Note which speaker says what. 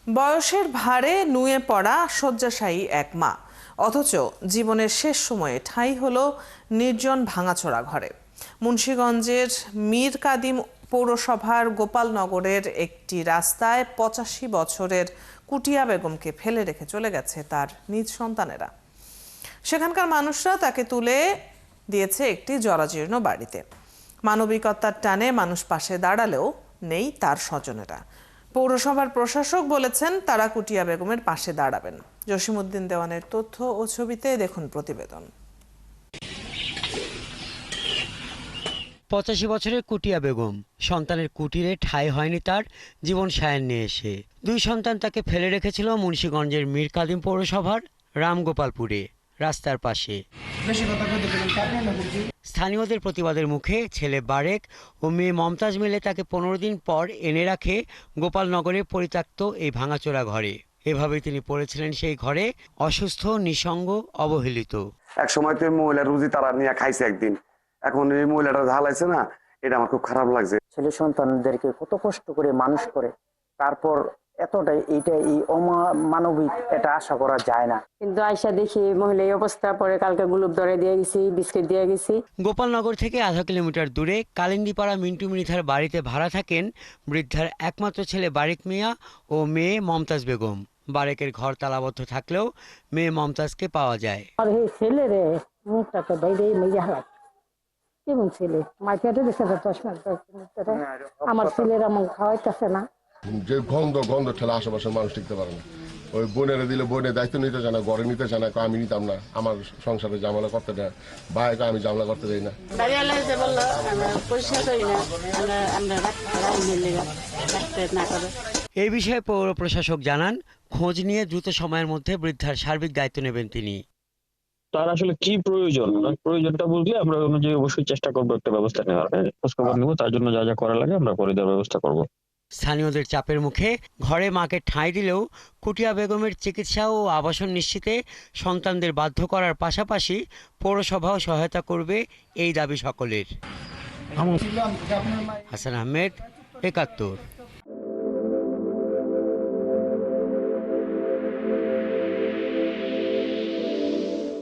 Speaker 1: বয়সের ভারে নুয়ে পড়া শয্যাশায়ী এক মা, অথচ জীবনের শেষ সময়ে ঠাঁই হলো নির্জন ভাঙাচোরা ঘরে। মুন্সিগঞ্জের মীর কাদিম পৌরসভার গোপালনগরের একটি রাস্তায় ৮৫ বছরের কুটিয়া বেগমকে ফেলে রেখে চলে গেছে তার নিজ সন্তানেরা। সেখানকার মানুষরা তাকে তুলে দিয়েছে একটি জরাজীর্ণ বাড়িতে। মানবিকতার টানে মানুষ পাশে দাঁড়ালেও নেই তার স্বজনেরা। পৌরসভার প্রশাসক বলেছেন তারা কুটিয়া বেগমের পাশে দাঁড়াবেন। জসিমউদ্দিন দেওয়ানের তথ্য ও ছবিতে দেখুন প্রতিবেদন।
Speaker 2: ৮৫ বছরের কুটিয়া বেগম সন্তানের কুটিরে ঠাঁই হয়নি তার জীবন সায়ান্নে এসে। দুই সন্তান তাকে ফেলে রেখেছিল মুন্সিগঞ্জের মীর কাদিম পৌরসভার রামগোপালপুরে রাস্তার পাশে। স্থানীয়দের প্রতিবাদের মুখে ছেলে বারেক ও মেয়ে মমতাজ মিলে তাকে ১৫ দিন পর এনে রাখে গোপালনগরে পরিত্যক্ত এই ভাঙাচোরা ঘরে। এভাবেই তিনি পড়েছিলেন সেই ঘরে, অসুস্থ, নিঃসঙ্গ, অবহেলিত।
Speaker 3: এক সময় তো মহিলা রুজি তারা নিয়ে খাইছে একদিন, এখন এই মহিলাটা ঝালাইছে না, এটা আমার খুব খারাপ লাগছে।
Speaker 4: ছেলে সন্তানদেরকে কত কষ্ট করে মানুষ করে, তারপর এতটাই এই অমানবিক এটা আশা করা যায় না।
Speaker 5: কিন্তু আয়সা দেখি মহিলা এই অবস্থা, পরে কালকে গুলুপ ধরে দিয়ে গেছি, বিস্কিট দিয়ে গেছি।
Speaker 2: গোপালনগর থেকে আধা কিলোমিটার দূরে কালিন্দিপাড়া মিন্টু মৃধার বাড়িতে ভাড়া থাকেন বৃদ্ধার একমাত্র ছেলে বারেক মিয়া ও মেয়ে মমতাজ বেগম। বারেকের ঘর তালাবদ্ধ থাকলেও মেয়ে মমতাজকে পাওয়া যায়।
Speaker 4: আর এই ছেলেরে মুখটা তো বাইরে মেয়ে হালাত কেমন ছেলে, মাইকেটে দিচ্ছে 10 মাস আমার ছেলের আমার খাওয়াইতেছে না।
Speaker 6: যে গন্ধ ঠেলা আশেপাশের মানুষ টিকতে পারে না। ওই বোনেরা দিলে বোনের দায়িত্ব নিতে চায় না, ঘরে নিতে চায় না, আমি নিতাম না, আমার সংসারে ঝামেলা করতে দেয়, ভাইকে আমি ঝামেলা করতে দেই না।
Speaker 2: এই বিষয়ে পৌর প্রশাসক জানান, খোঁজ নিয়ে দ্রুত সময়ের মধ্যে বৃদ্ধার সার্বিক দায়িত্ব নেবেন তিনি।
Speaker 7: তার আসলে কি প্রয়োজনটা বুঝলে আমরা অনুযায়ী অবশ্যই চেষ্টা করবো একটা ব্যবস্থা নেওয়ার। খোঁজখবর নেবো, তার জন্য যা যা করা লাগে আমরা করে দেওয়ার ব্যবস্থা করব।
Speaker 2: স্থানীয়দের চাপের মুখে ঘরে মাকে ঠাঁই দিলেও কুটিয়া বেগমের চিকিৎসা ও আবাসন নিশ্চিতে সন্তানদের বাধ্য করার পাশাপাশি পৌরসভাও সহায়তা করবে, এই দাবি সকলের। হাসান আহমেদ, ৭১।